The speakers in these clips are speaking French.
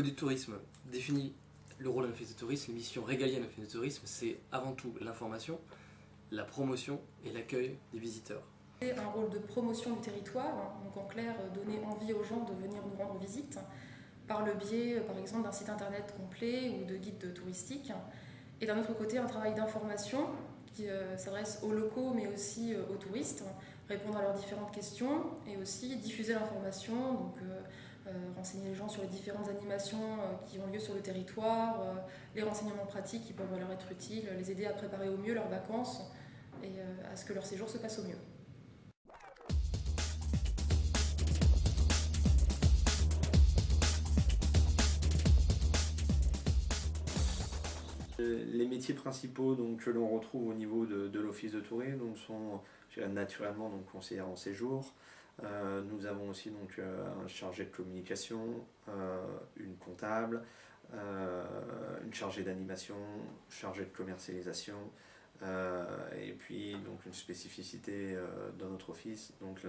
Code du tourisme définit le rôle d'un office de tourisme, les missions régaliennes d'un office de tourisme, c'est avant tout l'information, la promotion et l'accueil des visiteurs. C'est un rôle de promotion du territoire, donc en clair donner envie aux gens de venir nous rendre visite par le biais par exemple d'un site internet complet ou de guides touristiques. Et d'un autre côté un travail d'information qui s'adresse aux locaux mais aussi aux touristes, répondre à leurs différentes questions et aussi diffuser l'information, donc renseigner les gens sur les différentes animations qui ont lieu sur le territoire, les renseignements pratiques qui peuvent leur être utiles, les aider à préparer au mieux leurs vacances et à ce que leur séjour se passe au mieux. Les métiers principaux donc, que l'on retrouve au niveau de l'office de tourisme donc, sont naturellement donc, conseillers en séjour. Nous avons aussi donc, un chargé de communication, une comptable, une chargée d'animation, chargée de commercialisation, et puis donc, une spécificité dans notre office, donc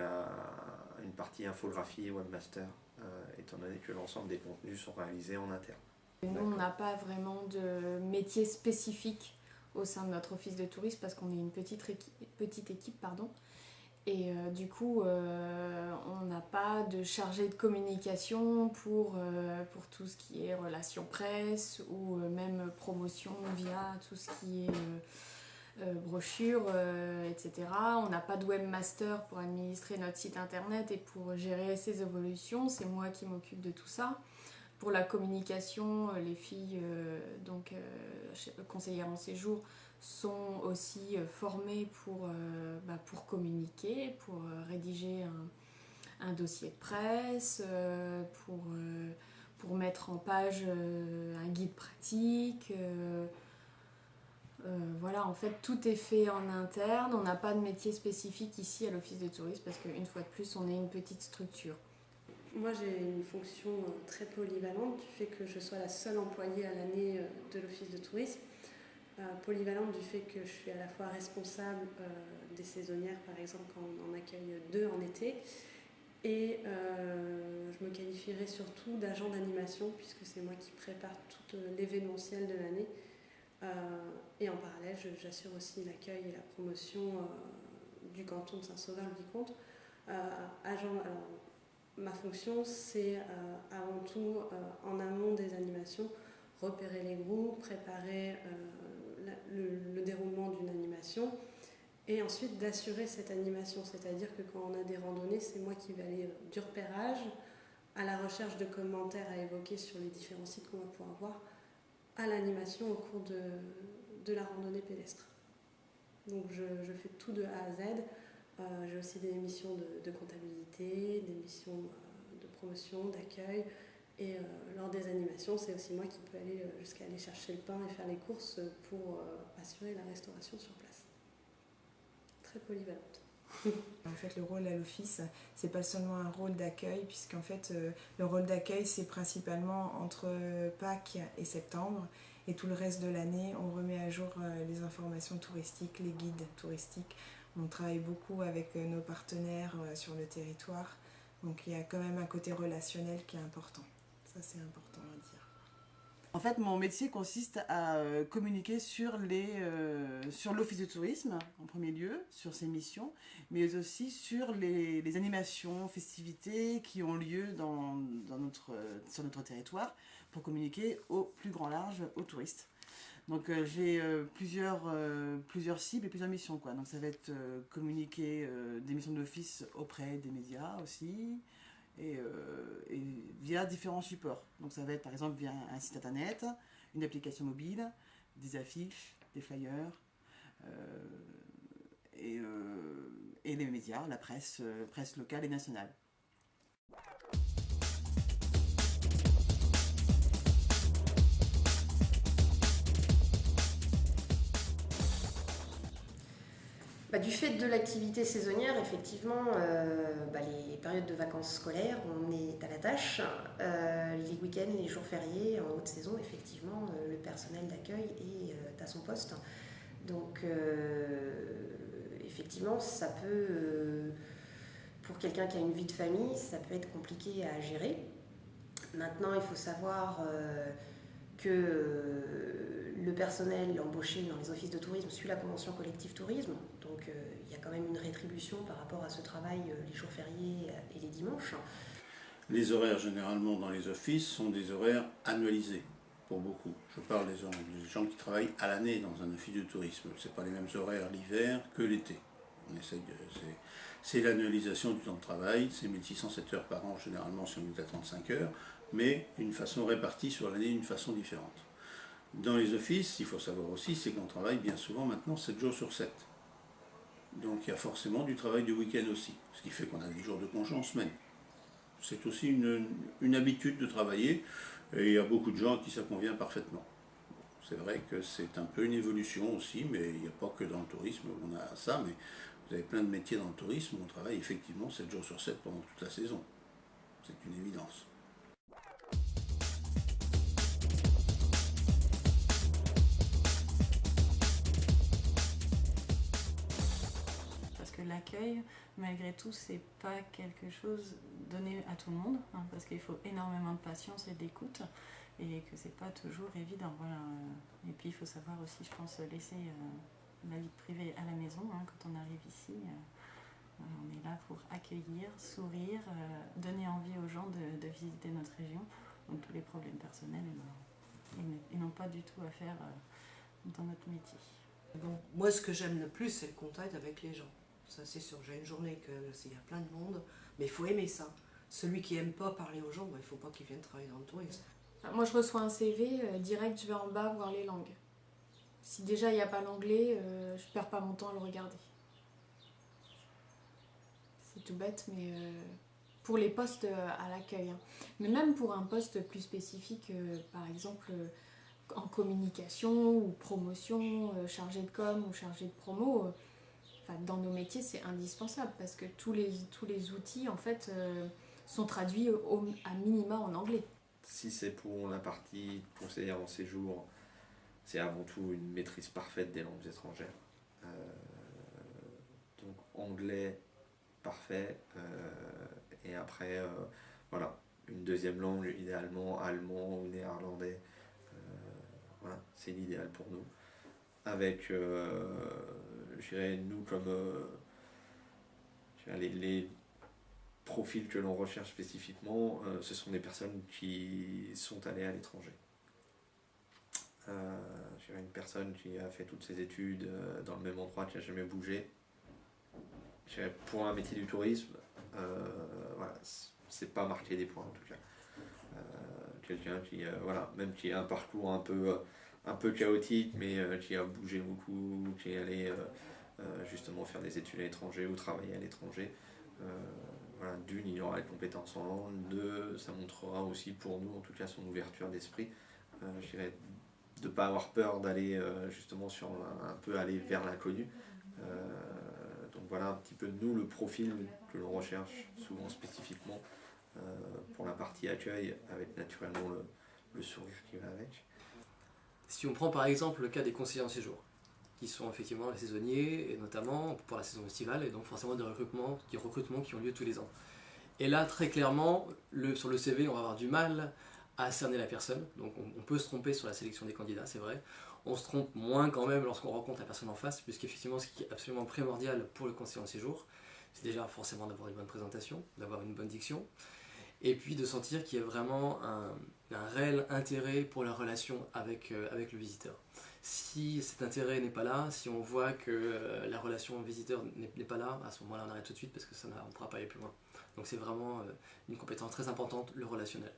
une partie infographie et webmaster, étant donné que l'ensemble des contenus sont réalisés en interne. Nous, on n'a pas vraiment de métier spécifique au sein de notre office de tourisme parce qu'on est une petite équipe. Et du coup, on n'a pas de chargé de communication pour tout ce qui est relations presse ou même promotion via tout ce qui est brochures, etc. On n'a pas de webmaster pour administrer notre site internet et pour gérer ses évolutions. C'est moi qui m'occupe de tout ça. Pour la communication, les filles conseillères en séjour sont aussi formées pour communiquer, pour rédiger un dossier de presse, pour mettre en page un guide pratique. Voilà, en fait, tout est fait en interne. On n'a pas de métier spécifique ici à l'office de tourisme parce qu'une fois de plus, on est une petite structure. Moi, j'ai une fonction très polyvalente du fait que je sois la seule employée à l'année de l'office de tourisme. Polyvalente du fait que je suis à la fois responsable des saisonnières, par exemple, quand on en accueille 2 en été. Et je me qualifierais surtout d'agent d'animation puisque c'est moi qui prépare tout l'événementiel de l'année. Et en parallèle, j'assure aussi l'accueil et la promotion du canton de Saint-Sauveur-le-Vicomte. Ma fonction, c'est avant tout, en amont des animations, repérer les groupes, préparer le déroulement d'une animation et ensuite d'assurer cette animation. C'est-à-dire que quand on a des randonnées, c'est moi qui vais aller du repérage à la recherche de commentaires à évoquer sur les différents sites qu'on va pouvoir voir, à l'animation au cours de la randonnée pédestre. Donc je fais tout de A à Z. J'ai aussi des missions de comptabilité, des missions de promotion, d'accueil. Et lors des animations, c'est aussi moi qui peux aller jusqu'à aller chercher le pain et faire les courses pour assurer la restauration sur place. Très polyvalente. En fait, le rôle à l'office, c'est pas seulement un rôle d'accueil, puisqu'en fait, le rôle d'accueil, c'est principalement entre Pâques et septembre. Et tout le reste de l'année, on remet à jour les informations touristiques, les guides touristiques. On travaille beaucoup avec nos partenaires sur le territoire. Donc il y a quand même un côté relationnel qui est important. Ça, c'est important à dire. En fait, mon métier consiste à communiquer sur l'office de tourisme, en premier lieu, sur ses missions, mais aussi sur les animations, festivités qui ont lieu sur notre territoire pour communiquer au plus grand large aux touristes. Donc j'ai plusieurs cibles et plusieurs missions, quoi. Donc ça va être communiquer des missions d'office auprès des médias aussi, et via différents supports. Donc ça va être par exemple via un site internet, une application mobile, des affiches, des flyers, et les médias, la presse locale et nationale. Du fait de l'activité saisonnière, effectivement, les périodes de vacances scolaires, on est à la tâche. Les week-ends, les jours fériés, en haute saison, effectivement, le personnel d'accueil est à son poste. Donc, effectivement, ça peut, pour quelqu'un qui a une vie de famille, ça peut être compliqué à gérer. Maintenant, il faut savoir que le personnel embauché dans les offices de tourisme suit la convention collective tourisme, donc il y a quand même une rétribution par rapport à ce travail les jours fériés et les dimanches. Les horaires généralement dans les offices sont des horaires annualisés pour beaucoup. Je parle des gens qui travaillent à l'année dans un office de tourisme. Ce n'est pas les mêmes horaires l'hiver que l'été. C'est l'annualisation du temps de travail, c'est 1607 heures par an généralement si on est à 35 heures, mais d'une façon répartie sur l'année d'une façon différente. Dans les offices, il faut savoir aussi, c'est qu'on travaille bien souvent maintenant 7 jours sur 7. Donc il y a forcément du travail du week-end aussi, ce qui fait qu'on a des jours de congé en semaine. C'est aussi une habitude de travailler, et il y a beaucoup de gens à qui ça convient parfaitement. C'est vrai que c'est un peu une évolution aussi, mais il n'y a pas que dans le tourisme où on a ça, mais vous avez plein de métiers dans le tourisme où on travaille effectivement 7 jours sur 7 pendant toute la saison. C'est une évidence. Parce que l'accueil, malgré tout, c'est pas quelque chose donné à tout le monde, hein, parce qu'il faut énormément de patience et d'écoute, et que c'est pas toujours évident. Voilà. Et puis il faut savoir aussi, je pense, laisser la vie privée à la maison, hein, quand on arrive ici. On est là pour accueillir, sourire, donner envie aux gens de visiter notre région. Donc tous les problèmes personnels, ils n'ont pas du tout à faire dans notre métier. Bon, moi, ce que j'aime le plus, c'est le contact avec les gens. Ça, c'est sûr. J'ai une journée il y a plein de monde, mais il faut aimer ça. Celui qui n'aime pas parler aux gens, il ne faut pas qu'il vienne travailler dans le tourisme. Moi, je reçois un CV, direct, je vais en bas voir les langues. Si déjà il n'y a pas l'anglais, je ne perds pas mon temps à le regarder. C'est tout bête, mais pour les postes à l'accueil. Hein. Mais même pour un poste plus spécifique, par exemple en communication ou promotion, chargé de com ou chargé de promo, dans nos métiers, c'est indispensable parce que tous les outils en fait, sont traduits à minima en anglais. Si c'est pour la partie conseillère en séjour, c'est avant tout une maîtrise parfaite des langues étrangères. Donc anglais parfait, et après voilà, une deuxième langue, idéalement allemand ou néerlandais, voilà, c'est l'idéal pour nous. Avec, je dirais, nous comme les profils que l'on recherche spécifiquement, ce sont des personnes qui sont allées à l'étranger. Une personne qui a fait toutes ses études dans le même endroit, qui n'a jamais bougé. Pour un métier du tourisme, voilà, c'est pas marqué des points en tout cas. Quelqu'un qui, voilà, même qui a un parcours un peu chaotique, mais qui a bougé beaucoup, qui est allé justement faire des études à l'étranger ou travailler à l'étranger. Voilà, d'une, il aura les compétences en langue, deux, ça montrera aussi pour nous, en tout cas, son ouverture d'esprit. Je dirais de ne pas avoir peur d'aller justement un peu aller vers l'inconnu. Donc voilà un petit peu nous le profil que l'on recherche souvent spécifiquement pour la partie accueil, avec naturellement le sourire qui va avec. Si on prend par exemple le cas des conseillers en séjour, qui sont effectivement les saisonniers, et notamment pour la saison estivale, et donc forcément des recrutements qui ont lieu tous les ans. Et là, très clairement, sur le CV, on va avoir du mal à cerner la personne, donc on peut se tromper sur la sélection des candidats, c'est vrai. On se trompe moins quand même lorsqu'on rencontre la personne en face, puisqu'effectivement, ce qui est absolument primordial pour le conseiller en séjour, c'est déjà forcément d'avoir une bonne présentation, d'avoir une bonne diction, et puis de sentir qu'il y a vraiment un réel intérêt pour la relation avec le visiteur. Si cet intérêt n'est pas là, si on voit que la relation visiteur n'est pas là, à ce moment-là, on arrête tout de suite parce que on ne pourra pas aller plus loin. Donc c'est vraiment une compétence très importante, le relationnel.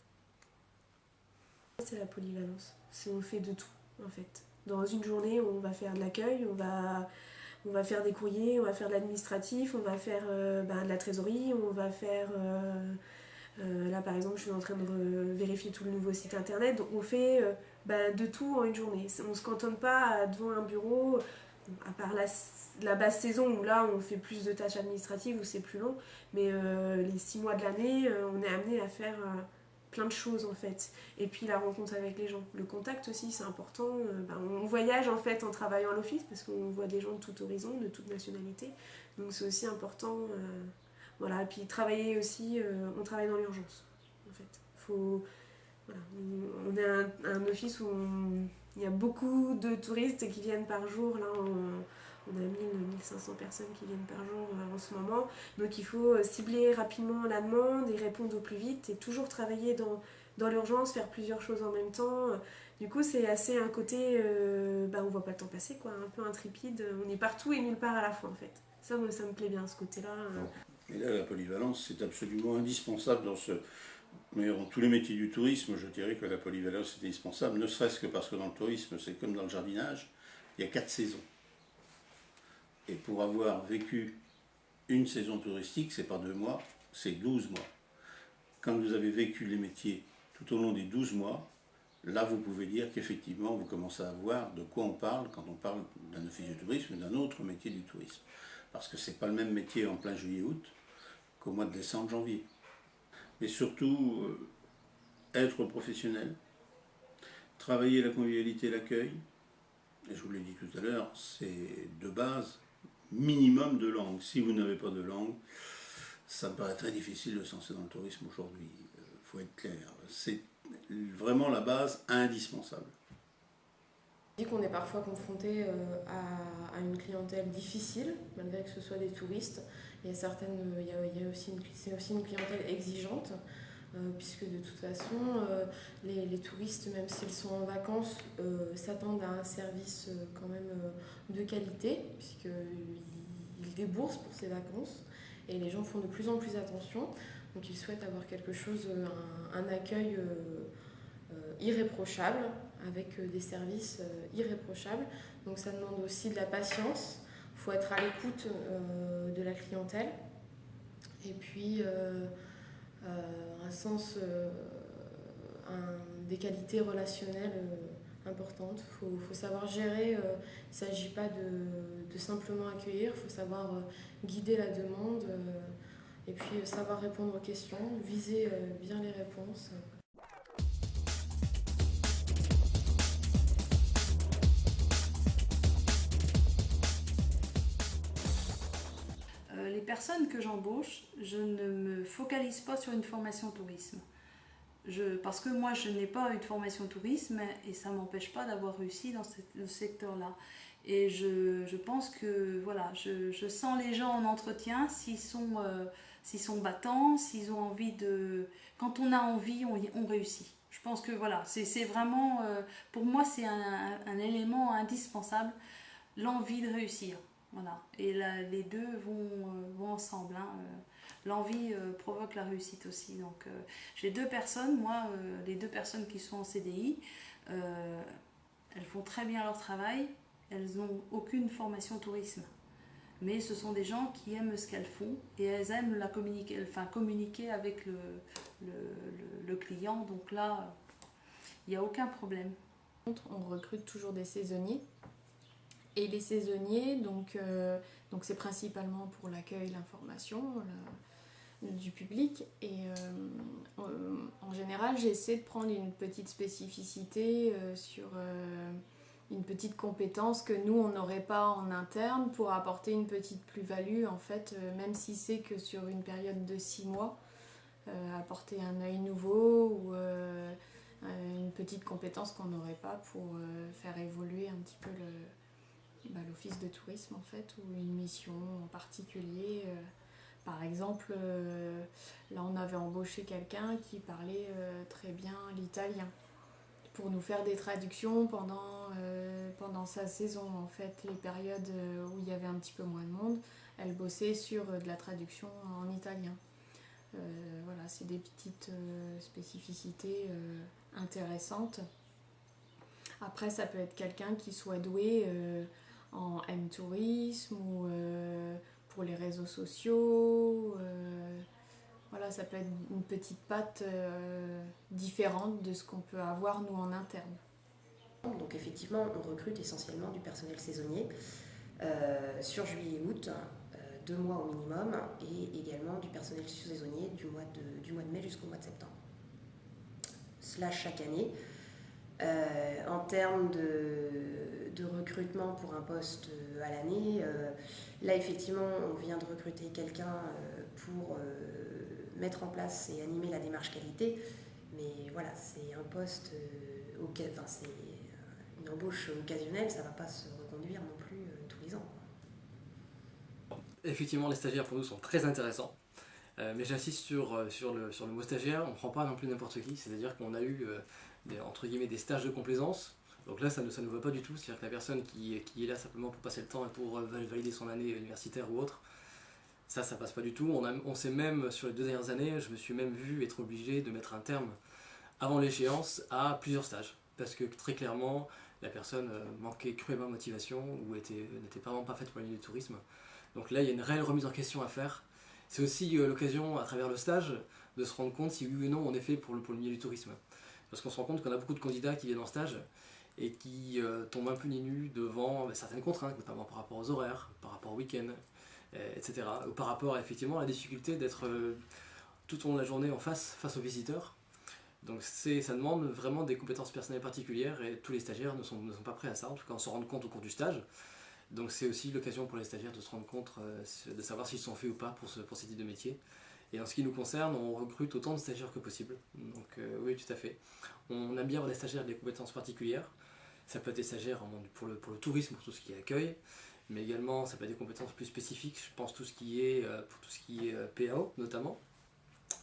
C'est la polyvalence. On fait de tout, en fait. Dans une journée, on va faire de l'accueil, on va faire des courriers, on va faire de l'administratif, on va faire de la trésorerie, on va faire... là, par exemple, je suis en train de vérifier tout le nouveau site internet. Donc, on fait de tout en une journée. On ne se cantonne pas devant un bureau, à part la basse saison où là, on fait plus de tâches administratives, où c'est plus long. Mais les 6 mois de l'année, on est amené à faire... plein de choses en fait, et puis la rencontre avec les gens, le contact aussi c'est important. On voyage en fait en travaillant à l'office parce qu'on voit des gens de tout horizon, de toute nationalité, donc c'est aussi important, voilà. Et puis travailler aussi, on travaille dans l'urgence en fait, Voilà. On est un office où il y a beaucoup de touristes qui viennent par jour. Là, on a 1500 personnes qui viennent par jour en ce moment. Donc il faut cibler rapidement la demande et répondre au plus vite et toujours travailler dans l'urgence, faire plusieurs choses en même temps. Du coup, c'est assez un côté, on voit pas le temps passer, quoi, un peu intrépide. On est partout et nulle part à la fois, en fait. Ça, moi, ça me plaît bien, ce côté-là. Et là, la polyvalence, c'est absolument indispensable mais dans tous les métiers du tourisme, je dirais que la polyvalence est indispensable, ne serait-ce que parce que dans le tourisme, c'est comme dans le jardinage, il y a 4 saisons. Et pour avoir vécu une saison touristique, c'est pas 2 mois, c'est 12 mois. Quand vous avez vécu les métiers tout au long des 12 mois, là vous pouvez dire qu'effectivement vous commencez à voir de quoi on parle quand on parle d'un office du tourisme ou d'un autre métier du tourisme. Parce que c'est pas le même métier en plein juillet-août qu'au mois de décembre-janvier. Mais surtout, être professionnel, travailler la convivialité et l'accueil, et je vous l'ai dit tout à l'heure, c'est de base minimum de langue. Si vous n'avez pas de langue, ça me paraît très difficile de se lancer dans le tourisme aujourd'hui. Il faut être clair. C'est vraiment la base indispensable. On dit qu'on est parfois confronté à une clientèle difficile, malgré que ce soit des touristes. Il y a aussi une clientèle exigeante, puisque de toute façon, les touristes, même s'ils sont en vacances, s'attendent à un service quand même de qualité, puisqu'ils déboursent pour ces vacances, et les gens font de plus en plus attention. Donc ils souhaitent avoir quelque chose, un accueil irréprochable, avec des services irréprochables. Donc ça demande aussi de la patience, il faut être à l'écoute de la clientèle, et puis un sens, des qualités relationnelles importantes. Il faut savoir gérer, il ne s'agit pas de simplement accueillir, il faut savoir guider la demande, et puis savoir répondre aux questions, viser bien les réponses. Les personnes que j'embauche, je ne me focalise pas sur une formation tourisme. Parce que moi, je n'ai pas une formation tourisme et ça ne m'empêche pas d'avoir réussi dans ce secteur-là. Et je pense que voilà, je sens les gens en entretien, s'ils sont battants, s'ils ont envie de... Quand on a envie, on réussit. Je pense que voilà, c'est vraiment... pour moi, c'est un élément indispensable, l'envie de réussir. Voilà. Et là, les deux vont ensemble. Hein. L'envie provoque la réussite aussi. Donc, j'ai 2 personnes, moi, les 2 personnes qui sont en CDI, elles font très bien leur travail, elles n'ont aucune formation tourisme. Mais ce sont des gens qui aiment ce qu'elles font et elles aiment communiquer avec le client. Donc là, il n'y a aucun problème. On recrute toujours des saisonniers. Et les saisonniers, donc c'est principalement pour l'accueil, l'information du public. Et en général, j'essaie de prendre une petite spécificité sur une petite compétence que nous, on n'aurait pas en interne pour apporter une petite plus-value, en fait, même si c'est que sur une période de 6 mois, apporter un œil nouveau ou une petite compétence qu'on n'aurait pas pour faire évoluer un petit peu l'office de tourisme en fait, ou une mission en particulier. Par exemple, là on avait embauché quelqu'un qui parlait très bien l'italien pour nous faire des traductions pendant sa saison. En fait, les périodes où il y avait un petit peu moins de monde, elle bossait sur de la traduction en italien. Voilà, c'est des petites spécificités intéressantes. Après, ça peut être quelqu'un qui soit doué en M-tourisme ou pour les réseaux sociaux. Voilà, ça peut être une petite patte différente de ce qu'on peut avoir nous en interne. Donc effectivement, on recrute essentiellement du personnel saisonnier sur juillet et août, 2 mois au minimum, et également du personnel saisonnier du mois de mai jusqu'au mois de septembre. Cela chaque année. En termes de recrutement pour un poste à l'année, là effectivement on vient de recruter quelqu'un pour mettre en place et animer la démarche qualité, Mais voilà, c'est un poste, c'est une embauche occasionnelle, ça ne va pas se reconduire non plus tous les ans. Effectivement, les stagiaires pour nous sont très intéressants. Mais j'insiste sur le mot stagiaire, on ne prend pas non plus n'importe qui, c'est-à-dire qu'on a eu entre guillemets des stages de complaisance. Donc là, ça ne va pas du tout, c'est-à-dire que la personne qui est là simplement pour passer le temps et pour valider son année universitaire ou autre, ça passe pas du tout. On s'est même, sur les 2 dernières années, je me suis même vu être obligé de mettre un terme avant l'échéance à plusieurs stages. Parce que très clairement, la personne manquait cruellement de motivation ou n'était vraiment pas faite pour le milieu du tourisme. Donc là, il y a une réelle remise en question à faire. C'est aussi l'occasion, à travers le stage, de se rendre compte si oui ou non on est fait pour le milieu du tourisme. Parce qu'on se rend compte qu'on a beaucoup de candidats qui viennent en stage et qui tombent un peu nus nus devant certaines contraintes, notamment par rapport aux horaires, par rapport au week-end, etc. Ou par rapport effectivement à la difficulté d'être tout au long de la journée en face aux visiteurs. Donc ça demande vraiment des compétences personnelles particulières et tous les stagiaires ne sont pas prêts à ça, en tout cas on s'en rend compte au cours du stage. Donc c'est aussi l'occasion pour les stagiaires de se rendre compte, de savoir s'ils sont faits ou pas pour ce type de métier. Et en ce qui nous concerne, on recrute autant de stagiaires que possible. Donc oui, tout à fait. On aime bien avoir des stagiaires avec des compétences particulières. Ça peut être des stagiaires pour le tourisme, pour tout ce qui est accueil, mais également ça peut être des compétences plus spécifiques, je pense pour tout ce qui est PAO notamment,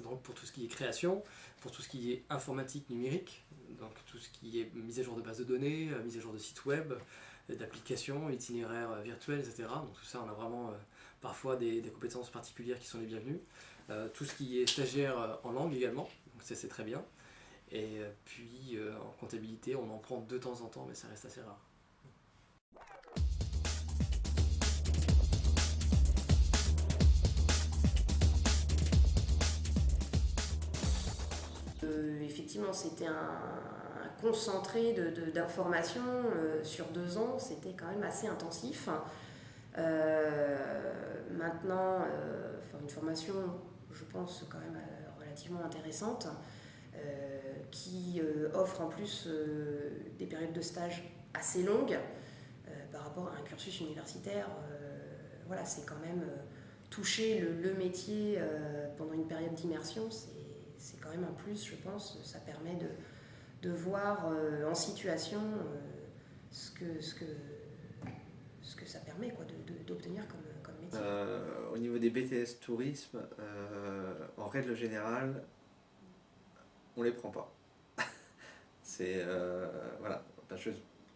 donc pour tout ce qui est création, pour tout ce qui est informatique numérique, donc tout ce qui est mise à jour de bases de données, mise à jour de sites web, d'applications, itinéraires virtuels, etc. Donc tout ça, on a vraiment parfois des compétences particulières qui sont les bienvenues. Tout ce qui est stagiaire en langue également, donc ça c'est très bien. Et puis en comptabilité, on en prend de temps en temps, mais ça reste assez rare. Effectivement, c'était un concentré d'informations sur 2 ans, c'était quand même assez intensif. Maintenant, une formation, je pense, quand même relativement intéressante, qui offre en plus des périodes de stage assez longues par rapport à un cursus universitaire. Voilà, c'est quand même toucher le métier pendant une période d'immersion, c'est quand même un plus, je pense. Ça permet de voir en situation ce que ça permet d'obtenir comme métier. Au niveau des BTS tourisme, en règle générale, on les prend pas. C'est voilà,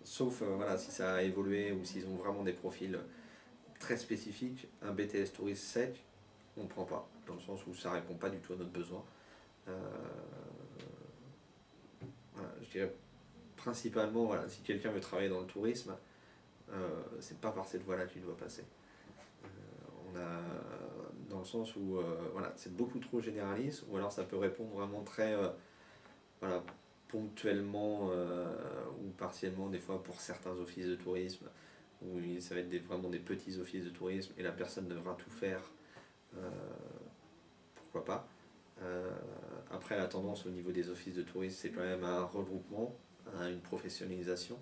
sauf si ça a évolué ou s'ils ont vraiment des profils très spécifiques. Un BTS tourisme sec, on ne prend pas, dans le sens où ça répond pas du tout à notre besoin. Je dirais principalement, si quelqu'un veut travailler dans le tourisme, c'est pas par cette voie-là qu'il doit passer. Dans le sens où c'est beaucoup trop généraliste, ou alors ça peut répondre vraiment très ponctuellement ou partiellement des fois pour certains offices de tourisme, où ça va être vraiment des petits offices de tourisme et la personne devra tout faire, pourquoi pas. Après, la tendance au niveau des offices de tourisme, c'est quand même un regroupement, à une professionnalisation,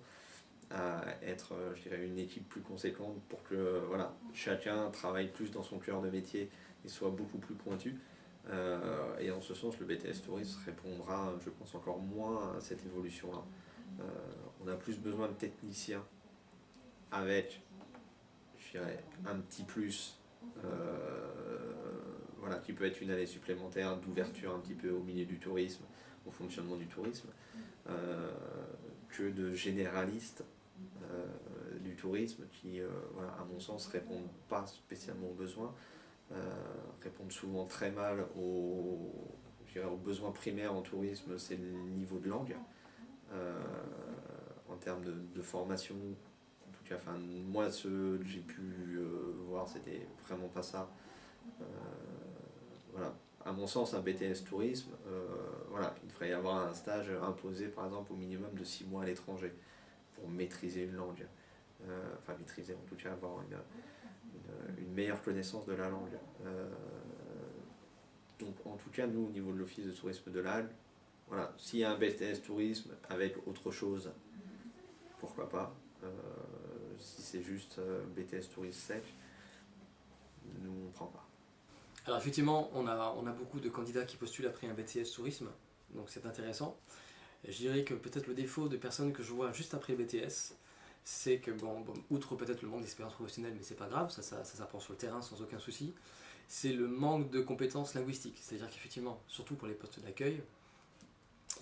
à être, je dirais, une équipe plus conséquente pour que chacun travaille plus dans son cœur de métier et soit beaucoup plus pointu. Et en ce sens, le BTS tourisme répondra, je pense, encore moins à cette évolution-là. On a plus besoin de techniciens avec, je dirais, un petit plus, qui peut être une année supplémentaire d'ouverture un petit peu au milieu du tourisme, au fonctionnement du tourisme, que de généralistes du tourisme qui, à mon sens, répondent pas spécialement aux besoins, répondent souvent très mal aux besoins primaires en tourisme, c'est le niveau de langue. En termes de formation, en tout cas, moi, ce que j'ai pu voir, c'était vraiment pas ça. À mon sens, un BTS tourisme, il devrait y avoir un stage imposé, par exemple, au minimum de 6 mois à l'étranger pour maîtriser une langue. Maîtriser, en tout cas, avoir une meilleure connaissance de la langue. Donc, en tout cas, nous, au niveau de l'Office de tourisme de l'Alle, s'il y a un BTS tourisme avec autre chose, pourquoi pas. Si c'est juste BTS tourisme sec, nous, on ne prend pas. Alors effectivement, on a beaucoup de candidats qui postulent après un BTS tourisme, donc c'est intéressant. Je dirais que peut-être le défaut de personnes que je vois juste après le BTS, c'est que, outre peut-être le manque d'expérience professionnelle, mais c'est pas grave, ça s'apprend sur le terrain sans aucun souci, c'est le manque de compétences linguistiques. C'est-à-dire qu'effectivement, surtout pour les postes d'accueil,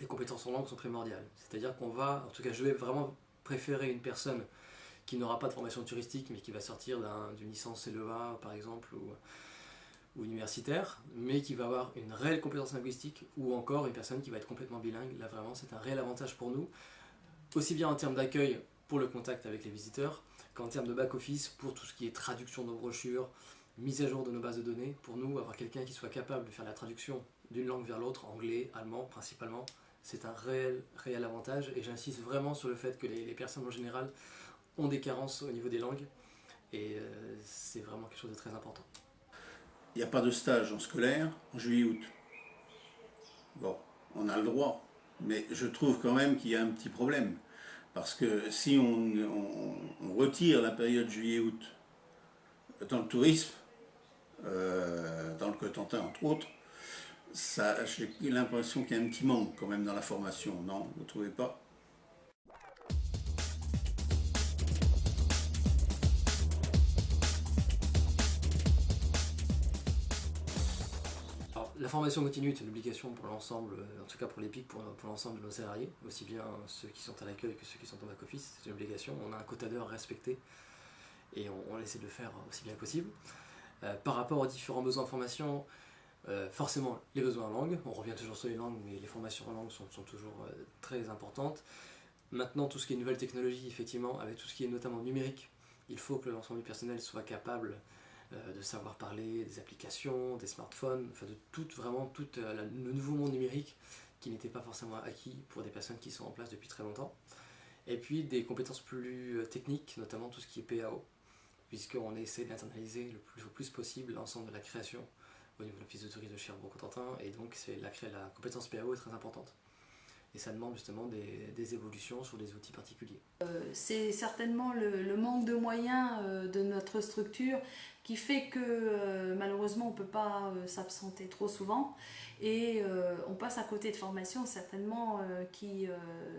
les compétences en langue sont primordiales. C'est-à-dire qu'on va, en tout cas je vais vraiment préférer une personne qui n'aura pas de formation touristique, mais qui va sortir d'une licence CELEA par exemple, ou universitaire, mais qui va avoir une réelle compétence linguistique, ou encore une personne qui va être complètement bilingue. Là vraiment c'est un réel avantage pour nous, aussi bien en termes d'accueil pour le contact avec les visiteurs, qu'en termes de back-office pour tout ce qui est traduction de nos brochures, mise à jour de nos bases de données. Pour nous, avoir quelqu'un qui soit capable de faire la traduction d'une langue vers l'autre, anglais, allemand principalement, c'est un réel avantage, et j'insiste vraiment sur le fait que les personnes en général ont des carences au niveau des langues, et c'est vraiment quelque chose de très important. Il n'y a pas de stage en scolaire en juillet-août. Bon, on a le droit, mais je trouve quand même qu'il y a un petit problème. Parce que si on retire la période juillet-août dans le tourisme, dans le Cotentin entre autres, j'ai l'impression qu'il y a un petit manque quand même dans la formation, non? Vous ne trouvez pas? La formation continue est une obligation pour l'ensemble, en tout cas pour l'EPIC, pour l'ensemble de nos salariés, aussi bien ceux qui sont à l'accueil que ceux qui sont en back-office. C'est une obligation, on a un quota d'heures respecté et on essaie de le faire aussi bien que possible. Par rapport aux différents besoins en formation, forcément les besoins en langue, on revient toujours sur les langues, mais les formations en langue sont toujours très importantes. Maintenant, tout ce qui est nouvelle technologie, effectivement, avec tout ce qui est notamment numérique, il faut que l'ensemble du personnel soit capable de savoir parler des applications, des smartphones, enfin de tout le nouveau monde numérique qui n'était pas forcément acquis pour des personnes qui sont en place depuis très longtemps. Et puis des compétences plus techniques, notamment tout ce qui est PAO, puisqu'on essaie d'internaliser le plus possible l'ensemble de la création au niveau de l'office de tourisme de Cherbourg-Cotentin, et donc la compétence PAO est très importante. Et ça demande justement des évolutions sur des outils particuliers. C'est certainement le manque de moyens de notre structure qui fait que malheureusement on ne peut pas s'absenter trop souvent, et on passe à côté de formations certainement qui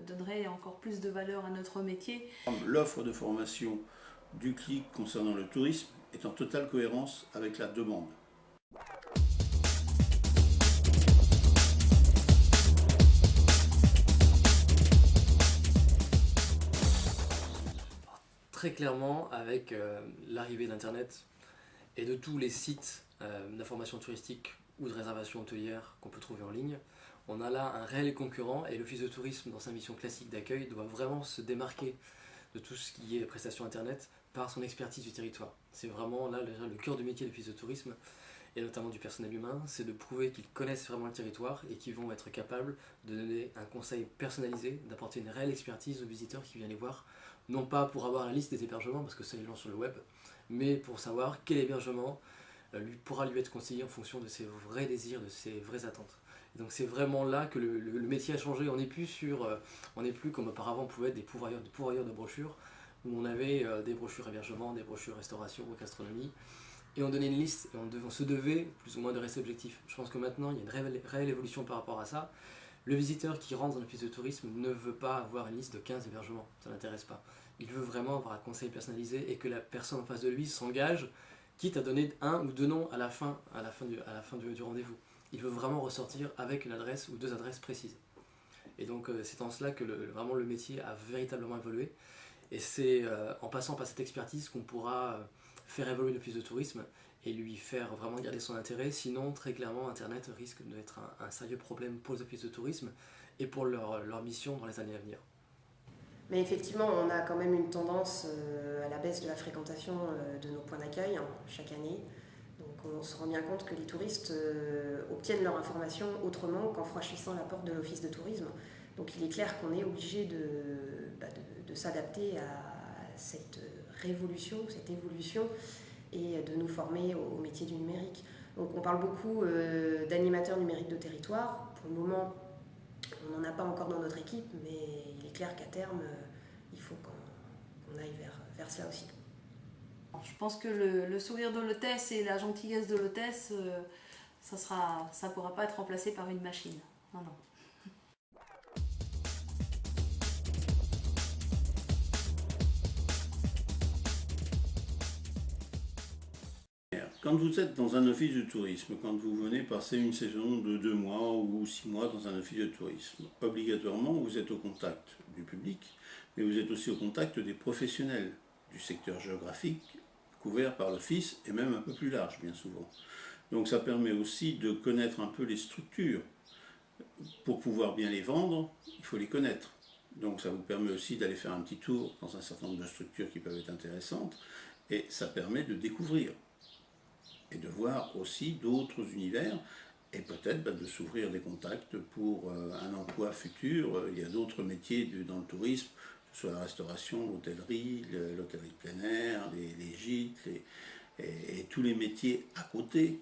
donneraient encore plus de valeur à notre métier. L'offre de formation du CLIC concernant le tourisme est en totale cohérence avec la demande. Très clairement, avec l'arrivée d'Internet et de tous les sites d'information touristique ou de réservation hôtelière qu'on peut trouver en ligne, on a là un réel concurrent, et l'office de tourisme, dans sa mission classique d'accueil, doit vraiment se démarquer de tout ce qui est prestations Internet par son expertise du territoire. C'est vraiment là le cœur du métier de l'office de tourisme, et notamment du personnel humain, c'est de prouver qu'ils connaissent vraiment le territoire et qu'ils vont être capables de donner un conseil personnalisé, d'apporter une réelle expertise aux visiteurs qui viennent les voir, non pas pour avoir la liste des hébergements, parce que ça ils l'ont sur le web, mais pour savoir quel hébergement pourra lui être conseillé en fonction de ses vrais désirs, de ses vraies attentes. Et donc c'est vraiment là que le métier a changé. On n'est plus comme auparavant on pouvait être des pourvoyeurs de brochures, où on avait des brochures hébergement, des brochures restauration ou gastronomie, et on donnait une liste, et on se devait plus ou moins de rester objectif. Je pense que maintenant il y a une réelle évolution par rapport à ça. Le visiteur qui rentre dans l'office de tourisme ne veut pas avoir une liste de 15 hébergements, ça ne l'intéresse pas. Il veut vraiment avoir un conseil personnalisé et que la personne en face de lui s'engage, quitte à donner un ou deux noms à la fin du rendez-vous. Il veut vraiment ressortir avec une adresse ou deux adresses précises. Et donc c'est en cela que vraiment le métier a véritablement évolué. Et c'est en passant par cette expertise qu'on pourra faire évoluer l'office de tourisme et lui faire vraiment garder son intérêt. Sinon, très clairement, Internet risque d'être un sérieux problème pour les offices de tourisme et pour leur mission dans les années à venir. Mais effectivement, on a quand même une tendance à la baisse de la fréquentation de nos points d'accueil chaque année. Donc on se rend bien compte que les touristes obtiennent leur information autrement qu'en franchissant la porte de l'office de tourisme. Donc il est clair qu'on est obligé de s'adapter à cette révolution, cette évolution, et de nous former au métier du numérique. Donc on parle beaucoup d'animateurs numériques de territoire. Pour le moment, on n'en a pas encore dans notre équipe, mais il est clair qu'à terme, il faut qu'on aille vers cela aussi. Je pense que le sourire de l'hôtesse et la gentillesse de l'hôtesse, ça ne pourra pas être remplacé par une machine. Non, non. Quand vous êtes dans un office de tourisme, quand vous venez passer une saison de 2 mois ou 6 mois dans un office de tourisme, obligatoirement vous êtes au contact du public, mais vous êtes aussi au contact des professionnels du secteur géographique couvert par l'office et même un peu plus large bien souvent. Donc ça permet aussi de connaître un peu les structures. Pour pouvoir bien les vendre, il faut les connaître. Donc ça vous permet aussi d'aller faire un petit tour dans un certain nombre de structures qui peuvent être intéressantes et ça permet de découvrir et de voir aussi d'autres univers et peut-être de s'ouvrir des contacts pour un emploi futur. Il y a d'autres métiers dans le tourisme, que ce soit la restauration, l'hôtellerie, l'hôtellerie de plein air, les gîtes et tous les métiers à côté